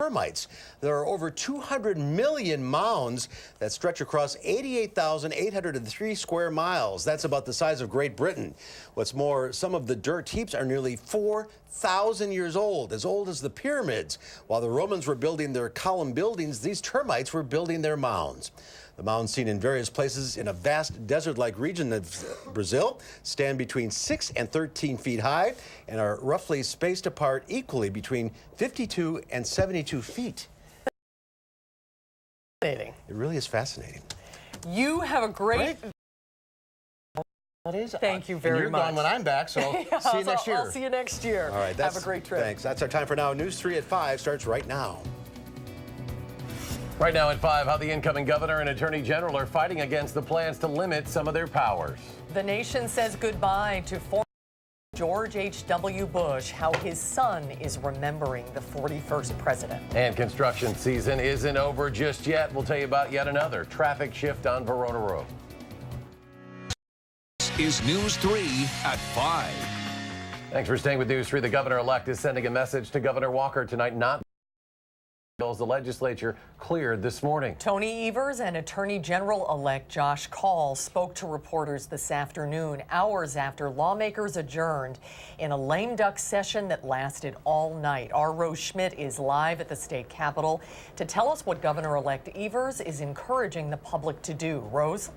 termites. There are over 200 million mounds that stretch across 88,803 square miles. That's about the size of Great Britain. What's more, some of the dirt heaps are nearly 4,000 years old as the pyramids. While the Romans were building their column buildings, these termites were building their mounds. The mounds seen in various places in a vast desert-like region of Brazil stand between 6 and 13 feet high and are roughly spaced apart equally between 52 and 72 feet. Fascinating. It really is fascinating. You have a great... That is. Thank you very much. You're gone when I'm back, so see you next year. I'll see you next year. All right. Have a great trip. Thanks. That's our time for now. News 3 at 5 starts right now. Right now at 5, how the incoming governor and attorney general are fighting against the plans to limit some of their powers. The nation says goodbye to former George H.W. Bush, how his son is remembering the 41st president. And construction season isn't over just yet. We'll tell you about yet another traffic shift on Verona Road. Is News 3 at 5. Thanks for staying with News 3. The governor-elect is sending a message to Governor Walker tonight, not bills the legislature cleared this morning. Tony Evers and Attorney General-elect Josh Kaul spoke to reporters this afternoon, hours after lawmakers adjourned in a lame duck session that lasted all night. Our Rose Schmidt is live at the state capitol to tell us what Governor-elect Evers is encouraging the public to do. Rose?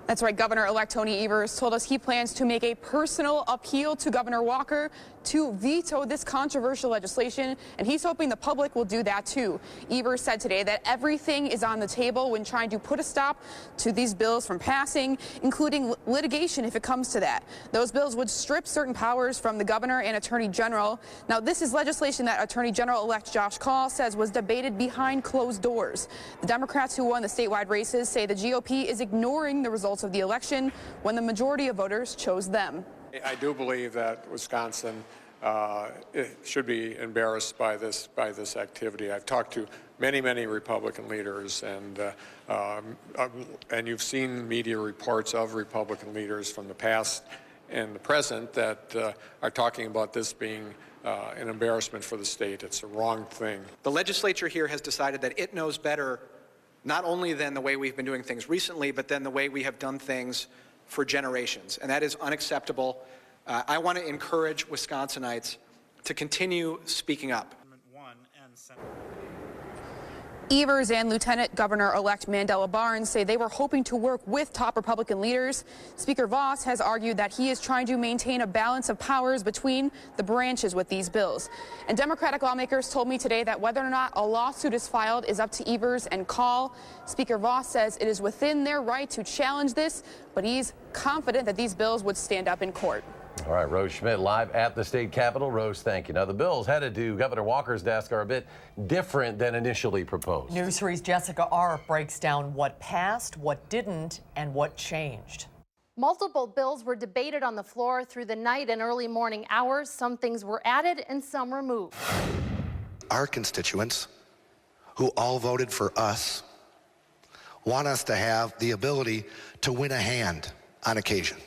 That's right. Governor-elect Tony Evers told us he plans to make a personal appeal to Governor Walker to veto this controversial legislation, and he's hoping the public will do that too. Evers said today that everything is on the table when trying to put a stop to these bills from passing, including litigation if it comes to that. Those bills would strip certain powers from the governor and attorney general. Now, this is legislation that Attorney General-elect Josh Kaul says was debated behind closed doors. The Democrats who won the statewide races say the GOP is ignoring the results of the election when the majority of voters chose them. I do believe that Wisconsin should be embarrassed by this activity. I've talked to many Republican leaders, and you've seen media reports of Republican leaders from the past and the present that are talking about this being an embarrassment for the state. It's a wrong thing. The legislature here has decided that it knows better not only than the way we've been doing things recently, but then the way we have done things for generations, and that is unacceptable. I want to encourage Wisconsinites to continue speaking up. Evers and Lieutenant Governor-elect Mandela Barnes say they were hoping to work with top Republican leaders. Speaker Voss has argued that he is trying to maintain a balance of powers between the branches with these bills. And Democratic lawmakers told me today that whether or not a lawsuit is filed is up to Evers and Kaul. Speaker Voss says it is within their right to challenge this, but he's confident that these bills would stand up in court. All right, Rose Schmidt live at the state capitol. Rose, thank you. Now, the bills headed to Governor Walker's desk are a bit different than initially proposed. News 3's Jessica Arp breaks down what passed, what didn't, and what changed. Multiple bills were debated on the floor through the night and early morning hours. Some things were added and some removed. Our constituents, who all voted for us, want us to have the ability to win a hand on occasion.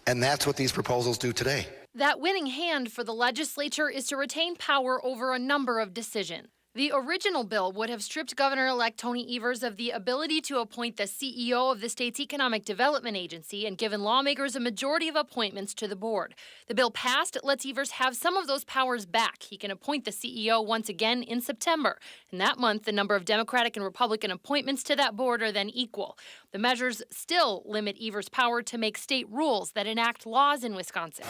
And that's what these proposals do today. That winning hand for the legislature is to retain power over a number of decisions. The original bill would have stripped Governor-elect Tony Evers of the ability to appoint the CEO of the state's Economic Development Agency and given lawmakers a majority of appointments to the board. The bill passed lets Evers have some of those powers back. He can appoint the CEO once again in September. And that month, the number of Democratic and Republican appointments to that board are then equal. The measures still limit Evers' power to make state rules that enact laws in Wisconsin.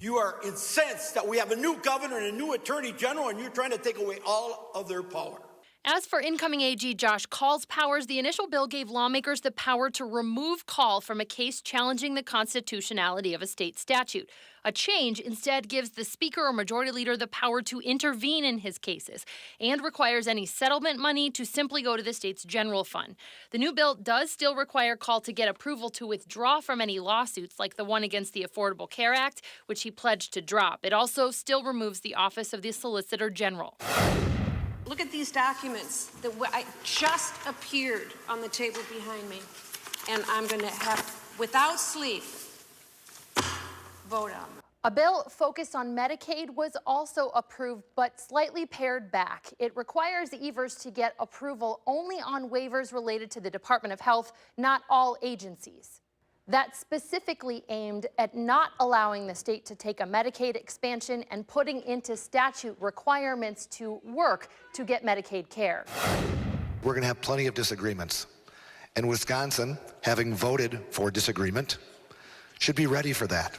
You are incensed that we have a new governor and a new attorney general, and you're trying to take away all of their power. As for incoming AG Josh Kaul's powers, the initial bill gave lawmakers the power to remove Kaul from a case challenging the constitutionality of a state statute. A change instead gives the Speaker or Majority Leader the power to intervene in his cases and requires any settlement money to simply go to the state's general fund. The new bill does still require Kaul to get approval to withdraw from any lawsuits like the one against the Affordable Care Act, which he pledged to drop. It also still removes the office of the Solicitor General. Look at these documents that just appeared on the table behind me, and I'm going to have, without sleep, vote on them. A bill focused on Medicaid was also approved, but slightly pared back. It requires Evers to get approval only on waivers related to the Department of Health, not all agencies. That's specifically aimed at not allowing the state to take a Medicaid expansion and putting into statute requirements to work to get Medicaid care. We're going to have plenty of disagreements. And Wisconsin, having voted for disagreement, should be ready for that.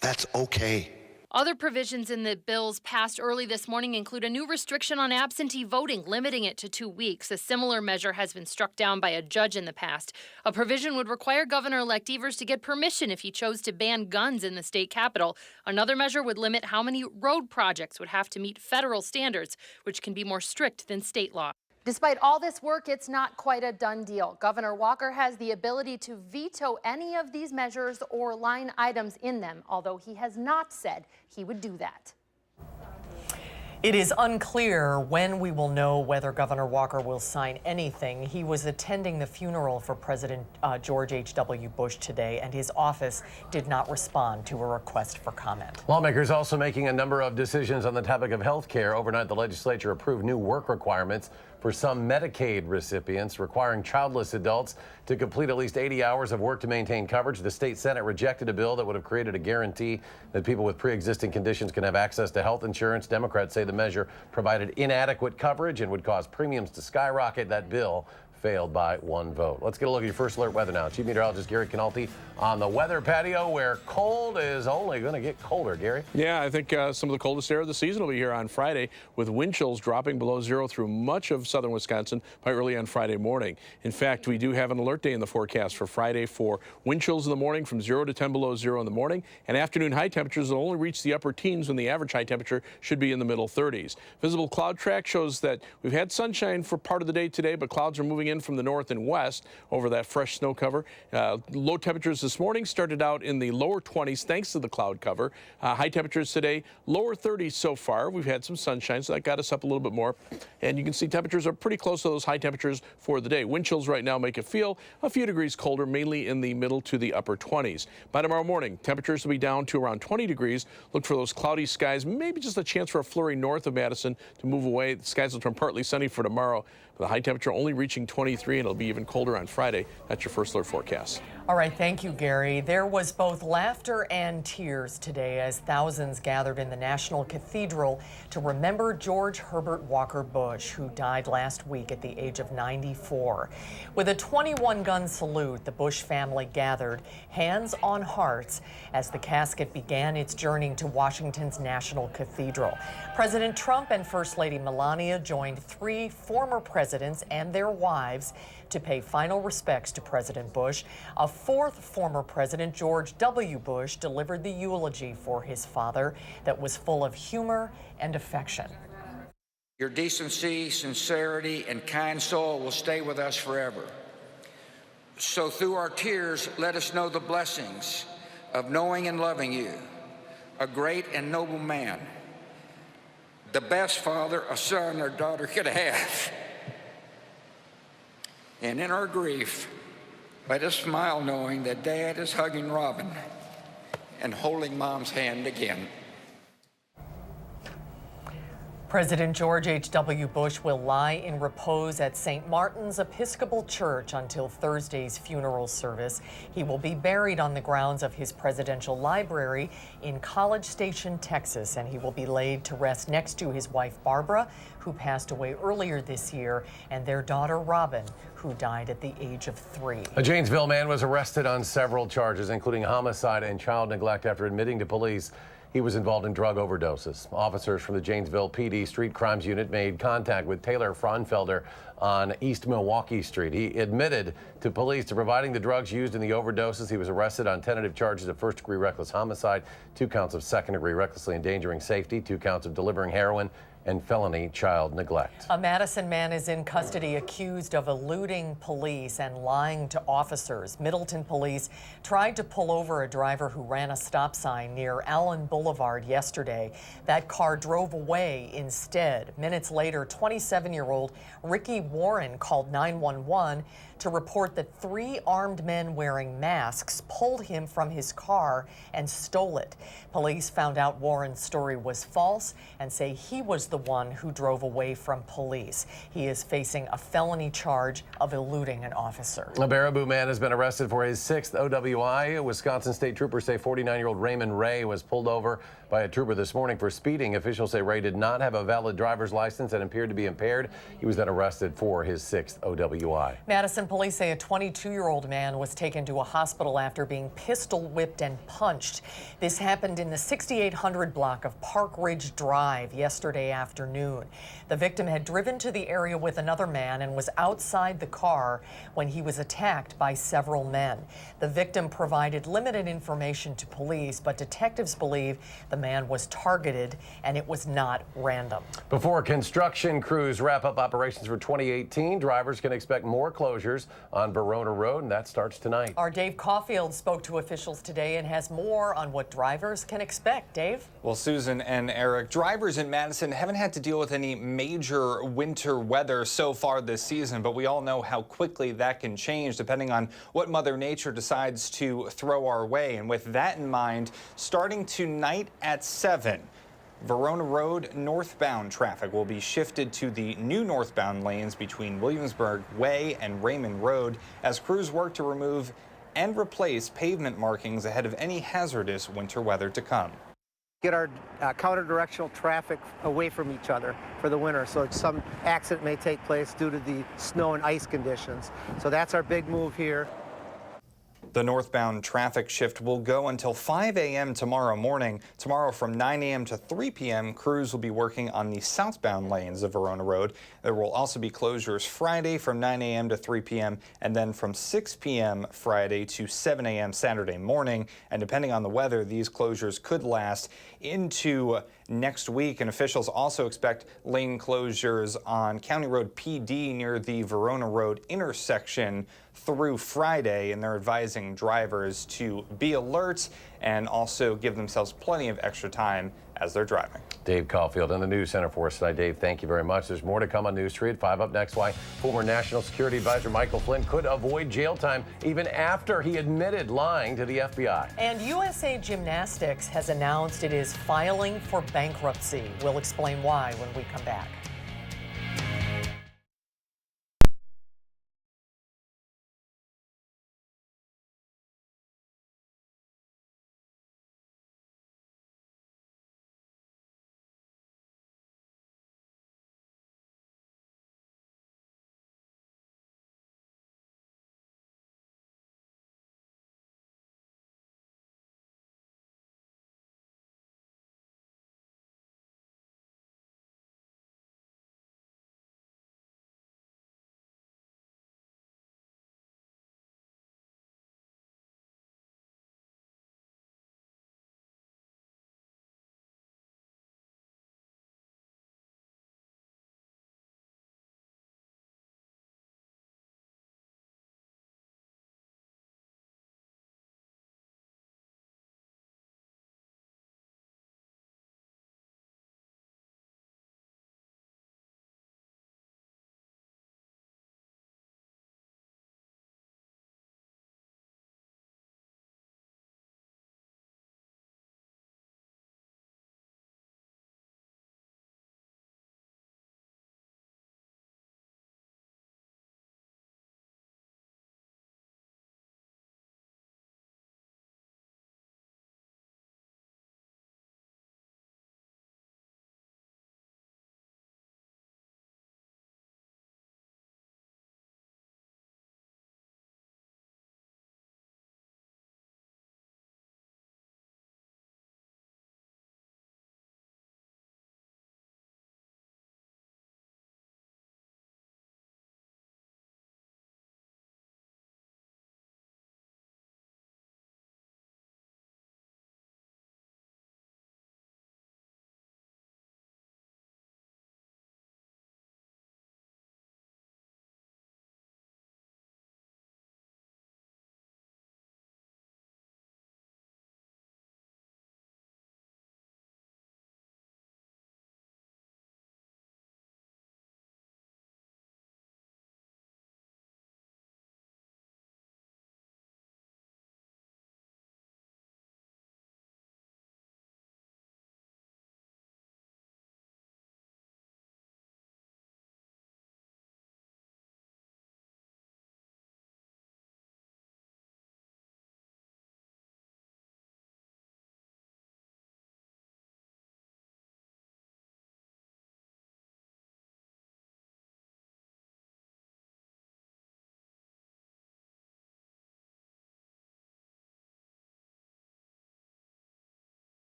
That's okay. Other provisions in the bills passed early this morning include a new restriction on absentee voting, limiting it to 2 weeks. A similar measure has been struck down by a judge in the past. A provision would require Governor-elect Evers to get permission if he chose to ban guns in the state capitol. Another measure would limit how many road projects would have to meet federal standards, which can be more strict than state law. Despite all this work, it's not quite a done deal. Governor Walker has the ability to veto any of these measures or line items in them, although he has not said he would do that. It is unclear when we will know whether Governor Walker will sign anything. He was attending the funeral for President George H.W. Bush today, and his office did not respond to a request for comment. Lawmakers also making a number of decisions on the topic of health care. Overnight, the legislature approved new work requirements for some Medicaid recipients, requiring childless adults to complete at least 80 hours of work to maintain coverage. The state Senate rejected a bill that would have created a guarantee that people with pre-existing conditions can have access to health insurance. Democrats say the measure provided inadequate coverage and would cause premiums to skyrocket. That bill failed by 1 vote. Let's get a look at your first alert weather now. Chief Meteorologist Gary Canalti on the weather patio, where cold is only going to get colder. Gary? Yeah, I think some of the coldest air of the season will be here on Friday, with wind chills dropping below zero through much of southern Wisconsin by early on Friday morning. In fact, we do have an alert day in the forecast for Friday for wind chills in the morning from 0 to 10 below zero in the morning, and afternoon high temperatures will only reach the upper teens when the average high temperature should be in the middle 30s. Visible cloud track shows that we've had sunshine for part of the day today, but clouds are moving in from the north and west over that fresh snow cover. Low temperatures this morning started out in the lower 20s thanks to the cloud cover. High temperatures today, lower 30s so far. We've had some sunshine, so that got us up a little bit more. And you can see temperatures are pretty close to those high temperatures for the day. Wind chills right now make it feel a few degrees colder, mainly in the middle to the upper 20s. By tomorrow morning, temperatures will be down to around 20 degrees. Look for those cloudy skies, maybe just a chance for a flurry north of Madison to move away. The skies will turn partly sunny for tomorrow. The high temperature only reaching 23, and it'll be even colder on Friday. That's your first alert forecast. All right, thank you, Gary. There was both laughter and tears today as thousands gathered in the National Cathedral to remember George Herbert Walker Bush, who died last week at the age of 94. With a 21-gun salute, the Bush family gathered, hands on hearts, as the casket began its journey to Washington's National Cathedral. President Trump and First Lady Melania joined 3 former presidents and their wives to pay final respects to President Bush. A 4th former president, George W. Bush, delivered the eulogy for his father that was full of humor and affection. Your decency, sincerity, and kind soul will stay with us forever. So through our tears, let us know the blessings of knowing and loving you, a great and noble man, the best father a son or daughter could have. And in our grief, let us smile knowing that Dad is hugging Robin and holding Mom's hand again. President George H.W. Bush will lie in repose at St. Martin's Episcopal Church until Thursday's funeral service. He will be buried on the grounds of his presidential library in College Station, Texas, and he will be laid to rest next to his wife, Barbara, who passed away earlier this year, and their daughter, Robin, who died at the age of 3. A Janesville man was arrested on several charges, including homicide and child neglect, after admitting to police he was involved in drug overdoses. Officers from the Janesville PD Street Crimes Unit made contact with Taylor Fraunfelder on East Milwaukee Street. He admitted to police to providing the drugs used in the overdoses. He was arrested on tentative charges of first-degree reckless homicide, 2 counts of second-degree recklessly endangering safety, 2 counts of delivering heroin, and felony child neglect. A Madison man is in custody accused of eluding police and lying to officers. Middleton police tried to pull over a driver who ran a stop sign near Allen Boulevard yesterday. That car drove away instead. Minutes later, 27-year-old Ricky Warren called 911 to report that 3 armed men wearing masks pulled him from his car and stole it. Police found out Warren's story was false and say he was the one who drove away from police. He is facing a felony charge of eluding an officer. A Baraboo man has been arrested for his 6th OWI. Wisconsin state troopers say 49-year-old Raymond Ray was pulled over by a trooper this morning for speeding. Officials say Ray did not have a valid driver's license and appeared to be impaired. He was then arrested for his 6th OWI. Madison police say a 22-year-old man was taken to a hospital after being pistol whipped and punched. This happened in the 6800 block of Park Ridge Drive yesterday afternoon. The victim had driven to the area with another man and was outside the car when he was attacked by several men. The victim provided limited information to police, but detectives believe the man was targeted and it was not random. Before construction crews wrap up operations for 2018, drivers can expect more closures on Verona Road, and that starts tonight. Our Dave Caulfield spoke to officials today and has more on what drivers can expect. Dave? Well, Susan and Eric, drivers in Madison haven't had to deal with any major winter weather so far this season, but we all know how quickly that can change depending on what Mother Nature decides to throw our way. And with that in mind, starting tonight at 7, Verona Road northbound traffic will be shifted to the new northbound lanes between Williamsburg Way and Raymond Road as crews work to remove and replace pavement markings ahead of any hazardous winter weather to come. Get our counter-directional traffic away from each other for the winter, so some accident may take place due to the snow and ice conditions. So that's our big move here. The northbound traffic shift will go until 5 a.m. tomorrow morning. Tomorrow from 9 a.m. to 3 p.m., crews will be working on the southbound lanes of Verona Road. There will also be closures Friday from 9 a.m. to 3 p.m. and then from 6 p.m. Friday to 7 a.m. Saturday morning. And depending on the weather, these closures could last into next week. And officials also expect lane closures on County Road PD near the Verona Road intersection through Friday, and they're advising drivers to be alert and also give themselves plenty of extra time as they're driving. Dave Caulfield in the News Center for us tonight. Dave, thank you very much. There's more to come on News 3 at 5. Up next, why former National Security Advisor Michael Flynn could avoid jail time even after he admitted lying to the FBI. And USA Gymnastics has announced it is filing for bankruptcy. We'll explain why when we come back.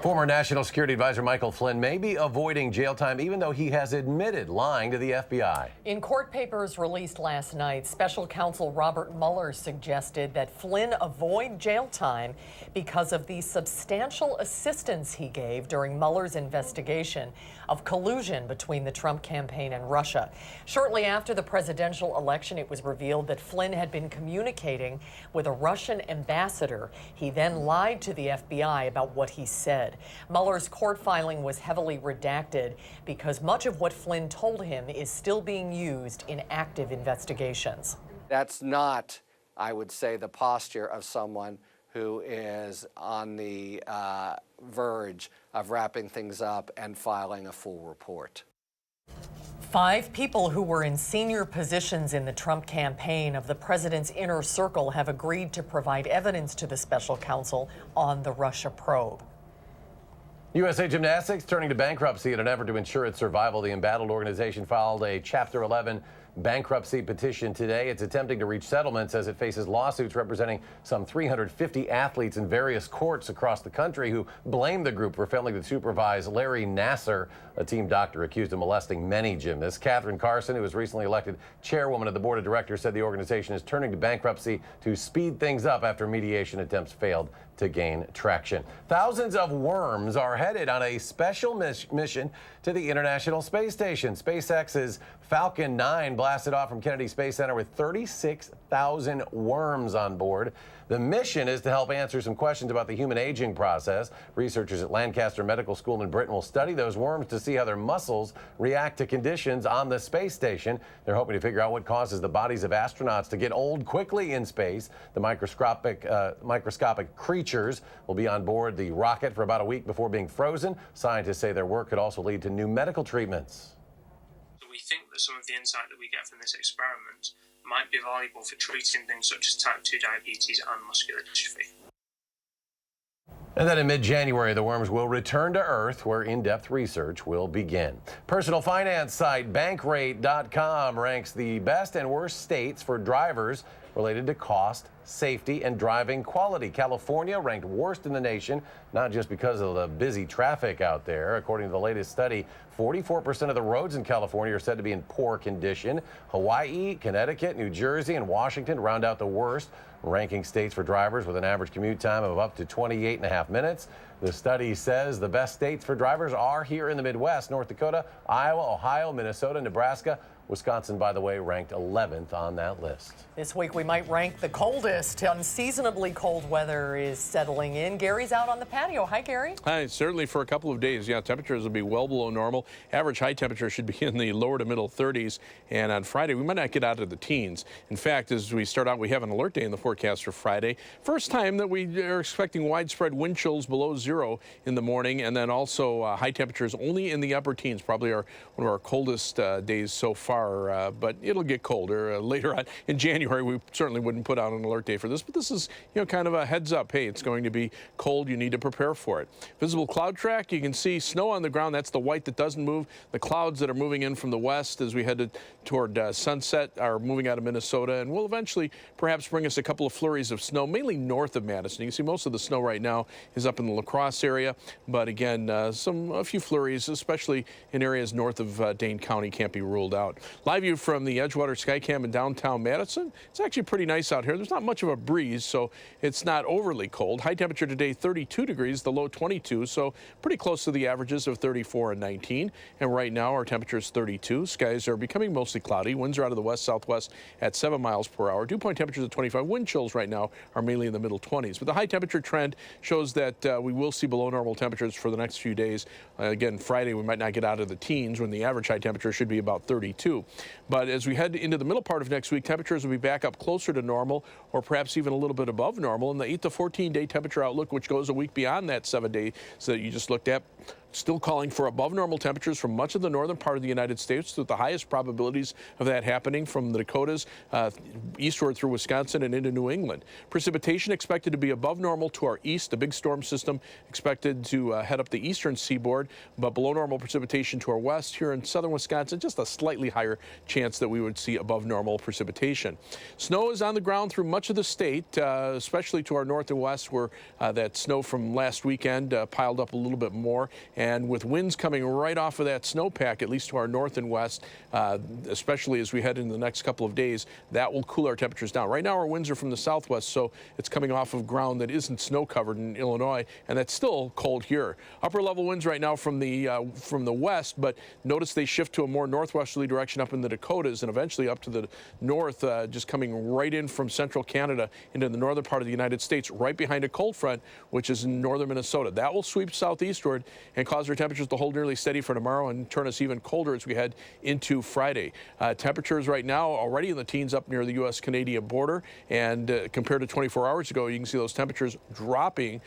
Former National Security Advisor Michael Flynn may be avoiding jail time even though he has admitted lying to the FBI. In court papers released last night, special counsel Robert Mueller suggested that Flynn avoid jail time because of the substantial assistance he gave during Mueller's investigation of collusion between the Trump campaign and Russia. Shortly after the presidential election, it was revealed that Flynn had been communicating with a Russian ambassador. He then lied to the FBI about what he said. Mueller's court filing was heavily redacted because much of what Flynn told him is still being used in active investigations. That's not, I would say, the posture of someone who is on the verge of wrapping things up and filing a full report. 5 people who were in senior positions in the Trump campaign of the president's inner circle have agreed to provide evidence to the special counsel on the Russia probe. USA Gymnastics turning to bankruptcy in an effort to ensure its survival. The embattled organization filed a Chapter 11 bankruptcy petition today. It's attempting to reach settlements as it faces lawsuits representing some 350 athletes in various courts across the country who blame the group for failing to supervise Larry Nassar, a team doctor accused of molesting many gymnasts. Catherine Carson, who was recently elected chairwoman of the board of directors, said the organization is turning to bankruptcy to speed things up after mediation attempts failed to gain traction. Thousands of worms are headed on a special mission to the International Space Station. SpaceX's Falcon 9 blasted off from Kennedy Space Center with 36,000 worms on board. The mission is to help answer some questions about the human aging process. Researchers at Lancaster Medical School in Britain will study those worms to see how their muscles react to conditions on the space station. They're hoping to figure out what causes the bodies of astronauts to get old quickly in space. The microscopic creatures will be on board the rocket for about a week before being frozen. Scientists say their work could also lead to new medical treatments. We think that some of the insight that we get from this experiment might be valuable for treating things such as type 2 diabetes and muscular dystrophy. And then in mid-January, the worms will return to Earth, where in-depth research will begin. Personal finance site Bankrate.com ranks the best and worst states for drivers related to cost, safety, and driving quality. California ranked worst in the nation, not just because of the busy traffic out there. According to the latest study, 44% of the roads in California are said to be in poor condition. Hawaii, Connecticut, New Jersey, and Washington round out the worst ranking states for drivers with an average commute time of up to 28.5 minutes. The study says the best states for drivers are here in the Midwest: North Dakota, Iowa, Ohio, Minnesota, Nebraska. Wisconsin, by the way, ranked 11th on that list. This week we might rank the coldest. Unseasonably cold weather is settling in. Gary's out on the patio. Hi, Gary. Hi. Certainly for a couple of days. Yeah, temperatures will be well below normal. Average high temperature should be in the lower to middle 30s. And on Friday, we might not get out of the teens. In fact, as we start out, we have an alert day in the forecast for Friday. First time that we are expecting widespread wind chills below 0 in the morning. And then also high temperatures only in the upper teens. Probably one of our coldest days so far. But it'll get colder later on. In January, we certainly wouldn't put out an alert day for this, but this is, kind of a heads up. Hey, it's going to be cold. You need to prepare for it. Visible cloud track, you can see snow on the ground. That's the white that doesn't move. The clouds that are moving in from the west as we head toward sunset are moving out of Minnesota and will eventually perhaps bring us a couple of flurries of snow, mainly north of Madison. You can see most of the snow right now is up in the La Crosse area, but again, a few flurries, especially in areas north of Dane County, can't be ruled out. Live view from the Edgewater Skycam in downtown Madison. It's actually pretty nice out here. There's not much of a breeze, so it's not overly cold. High temperature today, 32 degrees, the low 22, so pretty close to the averages of 34 and 19. And right now, our temperature is 32. Skies are becoming mostly cloudy. Winds are out of the west-southwest at 7 miles per hour. Dew point temperatures at 25. Wind chills right now are mainly in the middle 20s. But the high temperature trend shows that we will see below normal temperatures for the next few days. Again, Friday, we might not get out of the teens when the average high temperature should be about 32. But as we head into the middle part of next week, temperatures will be back up closer to normal or perhaps even a little bit above normal. And the 8 to 14 day temperature outlook, which goes a week beyond that 7 day that you just looked at, still calling for above normal temperatures from much of the northern part of the United States, with the highest probabilities of that happening from the Dakotas eastward through Wisconsin and into New England. Precipitation expected to be above normal to our east. The big storm system expected to head up the eastern seaboard, but below normal precipitation to our west. Here in southern Wisconsin, just a slightly higher chance that we would see above normal precipitation. Snow is on the ground through much of the state, especially to our north and west, where that snow from last weekend piled up a little bit more. And with winds coming right off of that snowpack, at least to our north and west, especially as we head into the next couple of days, that will cool our temperatures down. Right now, our winds are from the southwest, so it's coming off of ground that isn't snow-covered in Illinois, and that's still cold here. Upper level winds right now from the west, but notice they shift to a more northwesterly direction up in the Dakotas and eventually up to the north, just coming right in from central Canada into the northern part of the United States, right behind a cold front, which is in northern Minnesota. That will sweep southeastward and cause our temperatures to hold nearly steady for tomorrow and turn us even colder as we head into Friday. Temperatures right now already in the teens up near the U.S.-Canadian border, and compared to 24 hours ago, you can see those temperatures dropping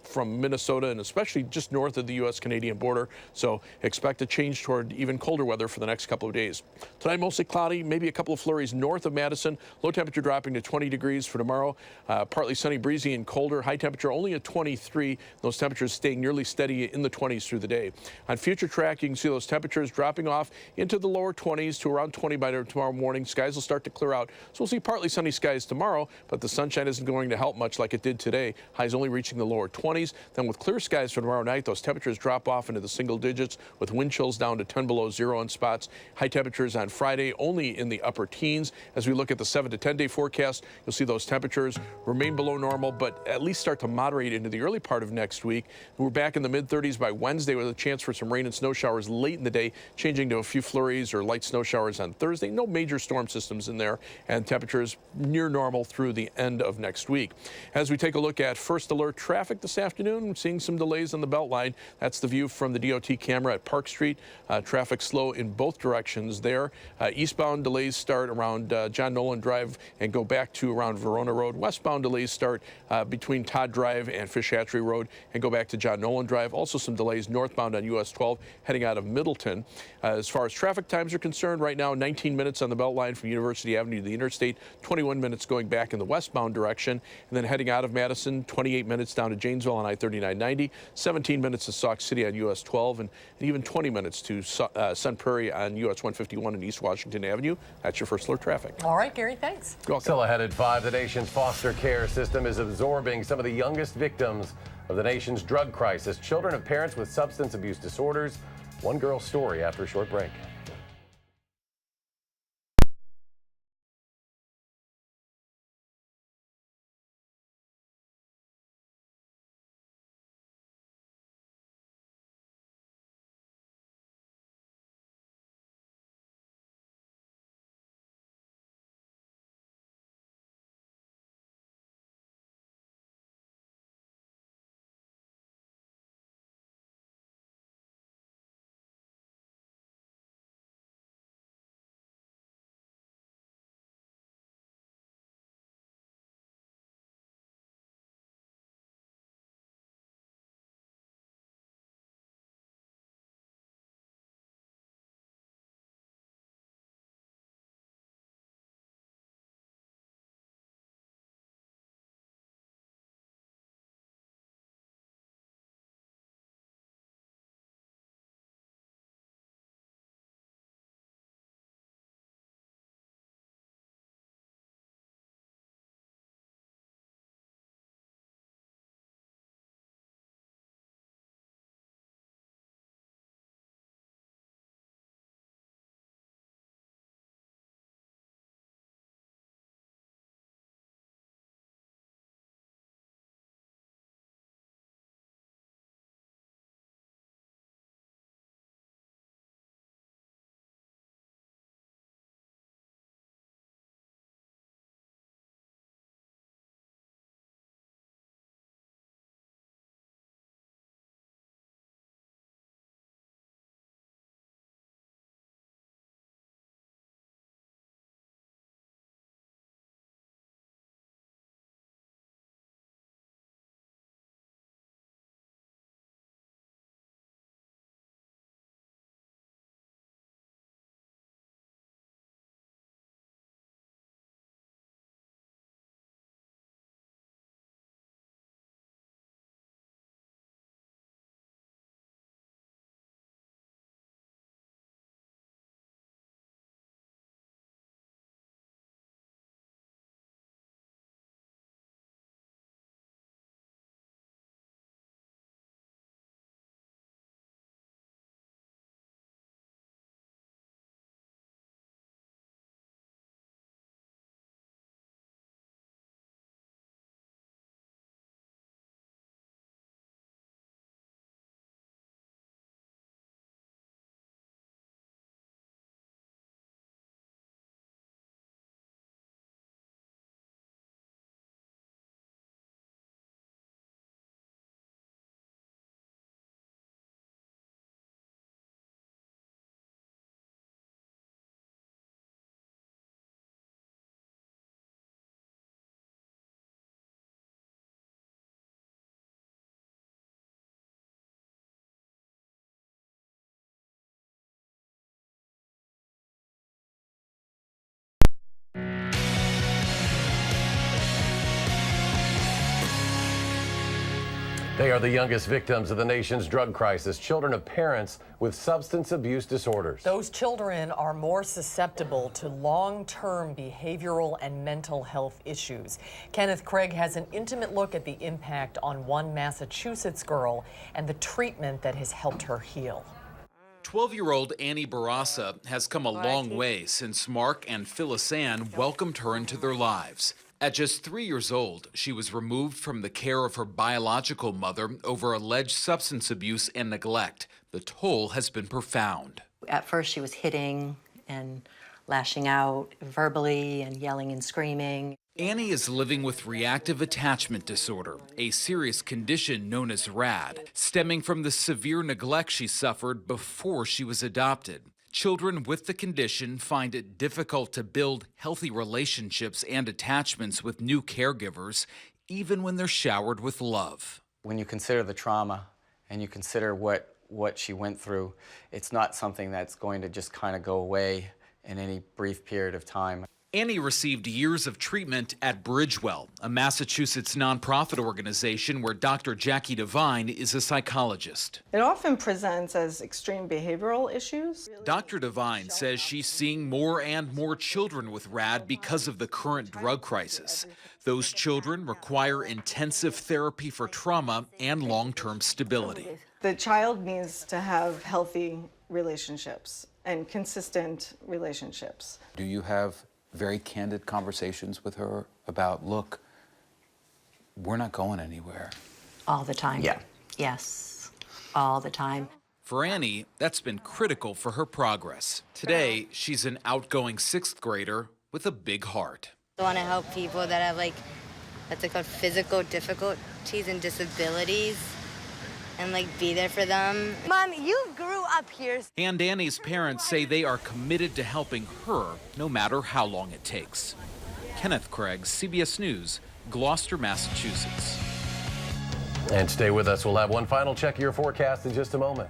from Minnesota and especially just north of the U.S.-Canadian border. So expect a change toward even colder weather for the next couple of days. Tonight, mostly cloudy, maybe a couple of flurries north of Madison. Low temperature dropping to 20 degrees for tomorrow. Partly sunny, breezy, and colder. High temperature only at 23. Those temperatures staying nearly steady in the 20s through the day. On future track, you can see those temperatures dropping off into the lower 20s to around 20 by tomorrow morning. Skies will start to clear out. So we'll see partly sunny skies tomorrow, but the sunshine isn't going to help much like it did today. Highs only reaching the lower 20s. Then with clear skies for tomorrow night, those temperatures drop off into the single digits with wind chills down to 10 below zero in spots. High temperatures on Friday only in the upper teens. As we look at the 7 to 10 day forecast, you'll see those temperatures remain below normal, but at least start to moderate into the early part of next week. We're back in the mid 30s by Wednesday with a chance for some rain and snow showers late in the day, changing to a few flurries or light snow showers on Thursday. No major storm systems in there, and temperatures near normal through the end of next week. As we take a look at first alert traffic this afternoon, we're seeing some delays on the Beltline. That's the view from the DOT camera at Park Street. Traffic slow in both directions there. Eastbound delays start around John Nolan Drive and go back to around Verona Road. Westbound delays start between Todd Drive and Fish Hatchery Road and go back to John Nolan Drive. Also some delays northbound on US 12 heading out of Middleton. As far as traffic times are concerned, right now 19 minutes on the Beltline from University Avenue to the interstate, 21 minutes going back in the westbound direction, and then heading out of Madison, 28 minutes down to Janesville on I-3990, 17 minutes to Sauk City on US 12, and even 20 minutes to Sun Prairie on US 151 and East Washington Avenue. That's your first alert traffic. All right, Gary, thanks. Still ahead at 5, the nation's foster care system is absorbing some of the youngest victims of the nation's drug crisis, children of parents with substance abuse disorders. One girl's story after a short break. They are the youngest victims of the nation's drug crisis, children of parents with substance abuse disorders. Those children are more susceptible to long-term behavioral and mental health issues. Kenneth Craig has an intimate look at the impact on one Massachusetts girl and the treatment that has helped her heal. 12-year-old Annie Barassa has come a long way since Mark and Phyllis Ann welcomed her into their lives. At just 3 years old, she was removed from the care of her biological mother over alleged substance abuse and neglect. The toll has been profound. At first, she was hitting and lashing out verbally and yelling and screaming. Annie is living with reactive attachment disorder, a serious condition known as RAD, stemming from the severe neglect she suffered before she was adopted. Children with the condition find it difficult to build healthy relationships and attachments with new caregivers, even when they're showered with love. When you consider the trauma and you consider what she went through, it's not something that's going to just kind of go away in any brief period of time. Annie received years of treatment at Bridgewell, a Massachusetts nonprofit organization where Dr. Jackie Devine is a psychologist. It often presents as extreme behavioral issues. Dr. Devine says she's seeing more and more children with RAD because of the current drug crisis. Those children require intensive therapy for trauma and long-term stability. The child needs to have healthy relationships and consistent relationships. Do you have very candid conversations with her about, look, we're not going anywhere? All the time. Yeah. Yes, all the time. For Annie, that's been critical for her progress. Today, she's an outgoing 6th grader with a big heart. I want to help people that have, what's it called, physical difficulties and disabilities, and be there for them. Mom, you grew up here. And Annie's parents say they are committed to helping her no matter how long it takes. Kenneth Craig, CBS News, Gloucester, Massachusetts. And stay with us. We'll have one final check of your forecast in just a moment.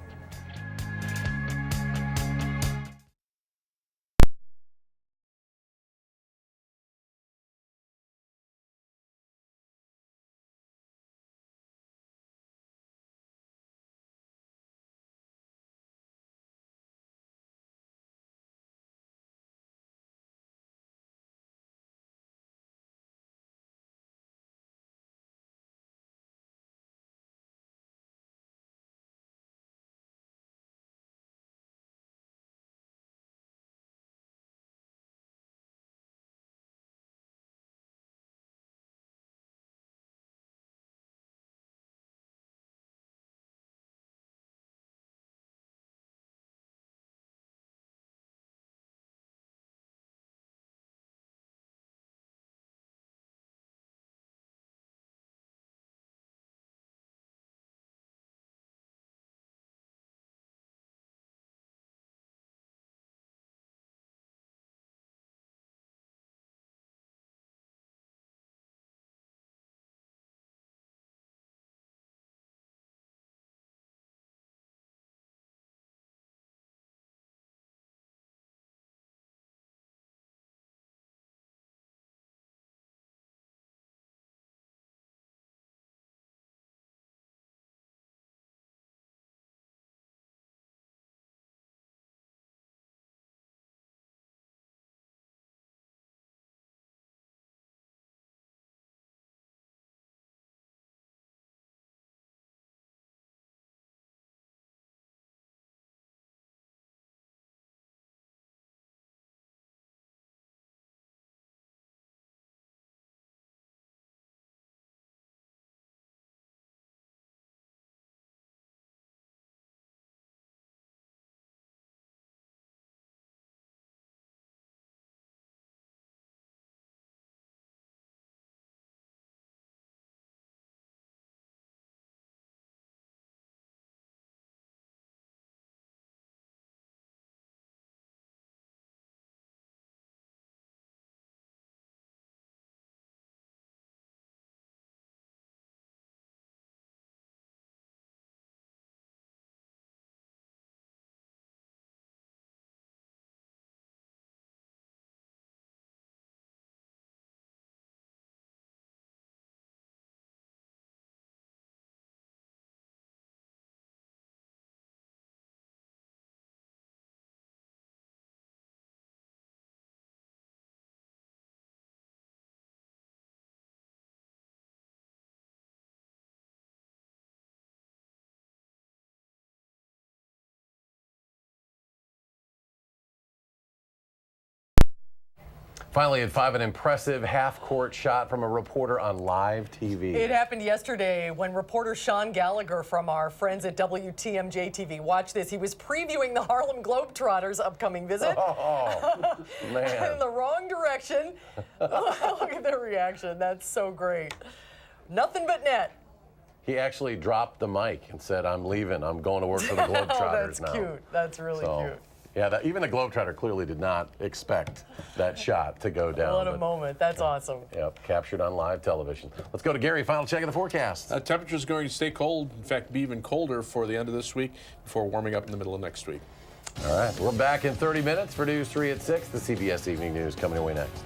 Finally, at 5, an impressive half-court shot from a reporter on live TV. It happened yesterday when reporter Sean Gallagher from our friends at WTMJ-TV, watch this, he was previewing the Harlem Globetrotters' upcoming visit. Oh, man. In the wrong direction. Look at their reaction. That's so great. Nothing but net. He actually dropped the mic and said, I'm leaving. I'm going to work for the Globetrotters That's now. cute. That's really cute. Yeah, even the Globetrotter clearly did not expect that shot to go down. What a moment. That's awesome. Yep, captured on live television. Let's go to Gary. Final check of the forecast. Temperature's going to stay cold. In fact, be even colder for the end of this week before warming up in the middle of next week. All right, we're back in 30 minutes for News 3 at 6. The CBS Evening News coming away next.